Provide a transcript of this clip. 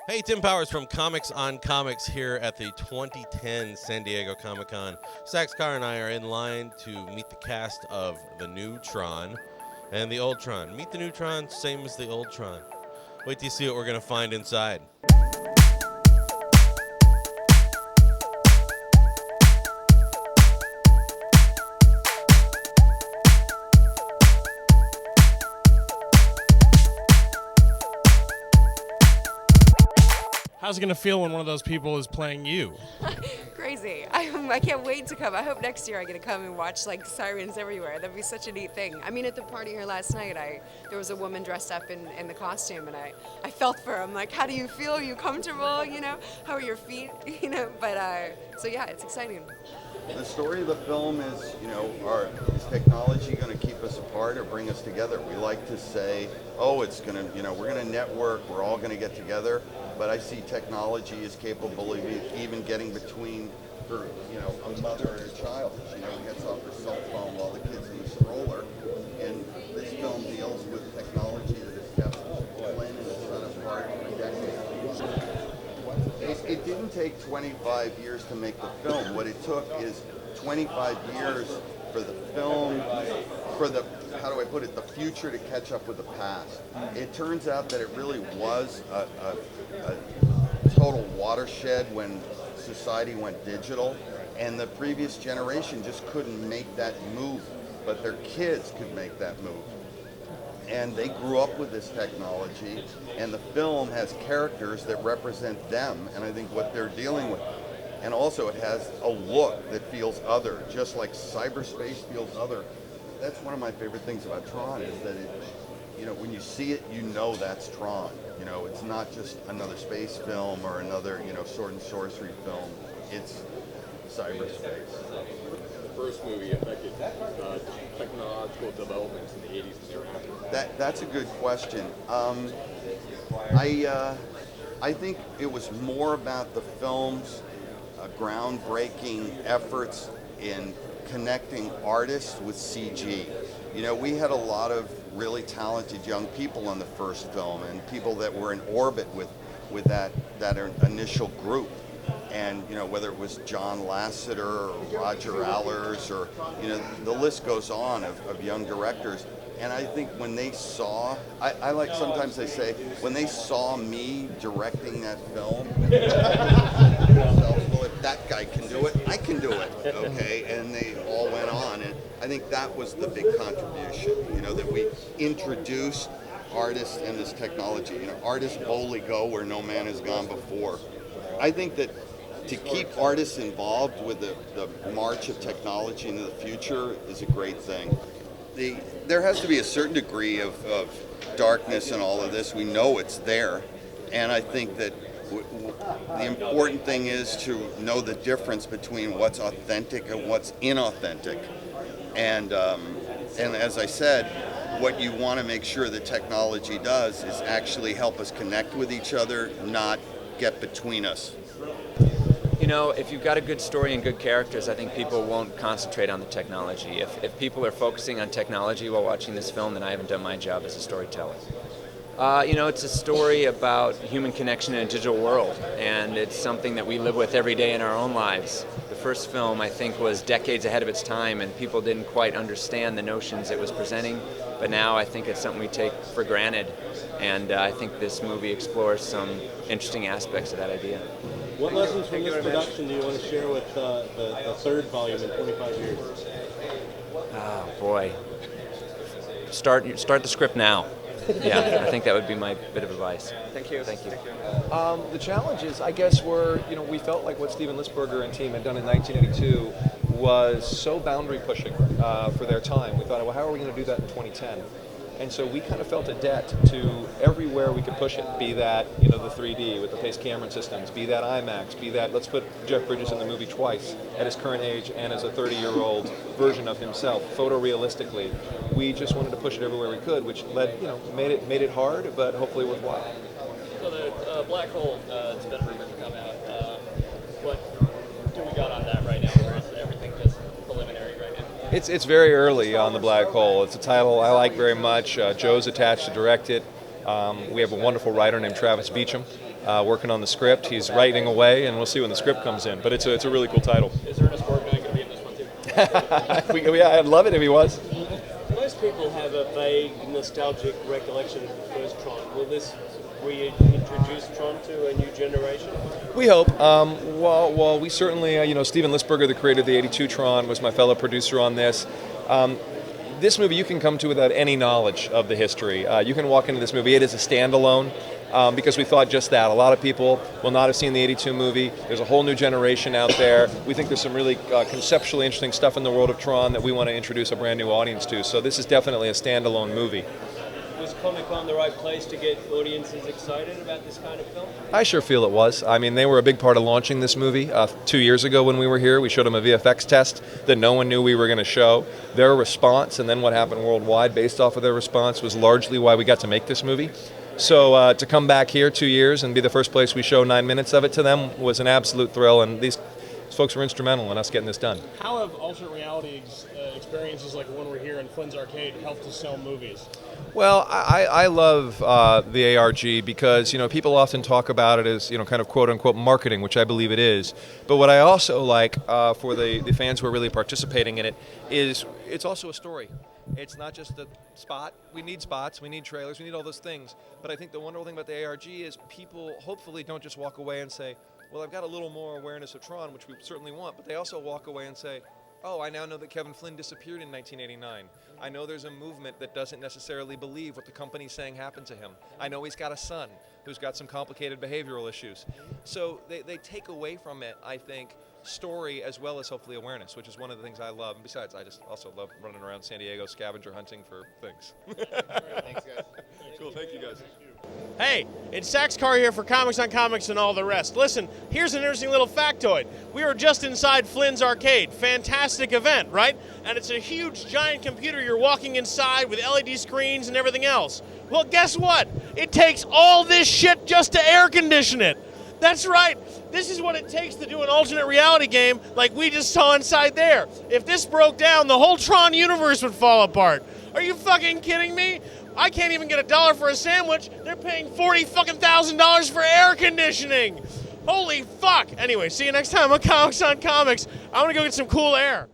Hey, Tim Powers from Comics on Comics here at the 2010 San Diego Comic-Con. Powers-Carr and I are in line to meet the cast of the new Tron and the old Tron. Meet the new Tron, same as the old Tron. Wait till you see what we're going to find inside. How's it going to feel when one of those people is playing you? Crazy. I can't wait to come. I hope next year I get to come and watch like sirens everywhere. That'd be such a neat thing. I mean, at the party here last night, there was a woman dressed up in the costume, and I felt for her. I'm like, how do you feel? Are you comfortable? You know, how are your feet? You know, but so yeah, it's exciting. The story of the film is, is technology going to keep us apart or bring us together? We like to say, oh, it's going to, we're going to network, we're all going to get together. But I see technology is capable of even getting between her, a mother and her child. She, gets off her cell phone while the kid's in the stroller. And this film deals with technology that has kept Flynn and his son apart for decades. It didn't take 25 years to make the film. What it took is 25 years for the film, for the, how do I put it, the future to catch up with the past. It turns out that it really was a total watershed when society went digital, and the previous generation just couldn't make that move, but their kids could make that move. And they grew up with this technology, and the film has characters that represent them, and I think what they're dealing with. And also it has a look that feels other, just like cyberspace feels other. That's one of my favorite things about Tron, is that it, when you see it, that's Tron. It's not just another space film or another, sword and sorcery film. It's cyberspace. The first movie affected technological developments in the 80s and thereafter? That's a good question. I think it was more about the film's groundbreaking efforts in connecting artists with CG. We had a lot of really talented young people on the first film, and people that were in orbit with that initial group. And whether it was John Lasseter or Roger Allers, or the list goes on of young directors. And I think when they saw, I like, sometimes they say, when they saw me directing that film, well, if that guy can do it, I can do it, okay? And they all went on, and I think that was the big contribution, that we introduced artists and this technology. Artists boldly go where no man has gone before. I think that to keep artists involved with the march of technology into the future is a great thing. There has to be a certain degree of darkness in all of this. We know it's there, and I think that the important thing is to know the difference between what's authentic and what's inauthentic. And as I said, what you want to make sure that technology does is actually help us connect with each other, not get between us. If you've got a good story and good characters, I think people won't concentrate on the technology. If people are focusing on technology while watching this film, then I haven't done my job as a storyteller. It's a story about human connection in a digital world, and it's something that we live with every day in our own lives. The first film, I think, was decades ahead of its time, and people didn't quite understand the notions it was presenting, but now I think it's something we take for granted, and I think this movie explores some interesting aspects of that idea. What lessons from this production do you want to share with the third volume in 25 years? Oh, boy. Start the script now. Yeah, I think that would be my bit of advice. Thank you. Thank you. The challenge is, I guess, we felt like what Steven Lisberger and team had done in 1982 was so boundary pushing for their time. We thought, well, how are we going to do that in 2010? And so we kind of felt a debt to everywhere we could push it, be that, the 3D with the Pace Cameron systems, be that IMAX, be that, let's put Jeff Bridges in the movie twice at his current age and as a 30-year-old version of himself, photorealistically. We just wanted to push it everywhere we could, which led, made it hard, but hopefully worthwhile. So the black hole, it's been rumored to come out. What do we got on that right now, or is everything just preliminary right now? It's very early on the black hole. It's a title I like very much. Joe's attached to direct it. We have a wonderful writer named Travis Beecham working on the script. He's writing away, and we'll see when the script comes in. But it's a really cool title. Is Ernest Borgnine going to be in this one too? Yeah, I'd love it if he was. Most people have a vague, nostalgic recollection of the first Tron. Will this reintroduce Tron to a new generation? We hope. Well, we certainly, Steven Lisberger, the creator of the '82 Tron, was my fellow producer on this. This movie you can come to without any knowledge of the history. You can walk into this movie. It is a standalone because we thought just that. A lot of people will not have seen the '82 movie. There's a whole new generation out there. We think there's some really conceptually interesting stuff in the world of Tron that we want to introduce a brand new audience to. So this is definitely a standalone movie. Was Comic-Con the right place to get audiences excited about this kind of film? I sure feel it was. I mean, they were a big part of launching this movie. 2 years ago when we were here, we showed them a VFX test that no one knew we were going to show. Their response, and then what happened worldwide based off of their response, was largely why we got to make this movie. So to come back here 2 years and be the first place we show 9 minutes of it to them was an absolute thrill, and these folks were instrumental in us getting this done. How have alternate reality experiences like the one we're here in Flynn's Arcade helped to sell movies? Well, I love the ARG because, people often talk about it as, kind of quote-unquote marketing, which I believe it is. But what I also like for the fans who are really participating in it is it's also a story. It's not just a spot. We need spots, we need trailers, we need all those things. But I think the wonderful thing about the ARG is people hopefully don't just walk away and say, well, I've got a little more awareness of Tron, which we certainly want, but they also walk away and say, oh, I now know that Kevin Flynn disappeared in 1989. I know there's a movement that doesn't necessarily believe what the company's saying happened to him. I know he's got a son who's got some complicated behavioral issues. So they take away from it, I think, story as well as hopefully awareness, which is one of the things I love. And besides, I just also love running around San Diego scavenger hunting for things. Thanks, guys. Cool, thank you guys. Hey, it's Powers-Carr here for Comics on Comics and all the rest. Listen, here's an interesting little factoid. We were just inside Flynn's Arcade. Fantastic event, right? And it's a huge, giant computer you're walking inside with LED screens and everything else. Well, guess what? It takes all this shit just to air condition it. That's right. This is what it takes to do an alternate reality game like we just saw inside there. If this broke down, the whole Tron universe would fall apart. Are you fucking kidding me? I can't even get $1 for a sandwich. They're paying $40,000 for air conditioning. Holy fuck. Anyway, see you next time on Comics on Comics. I'm gonna go get some cool air.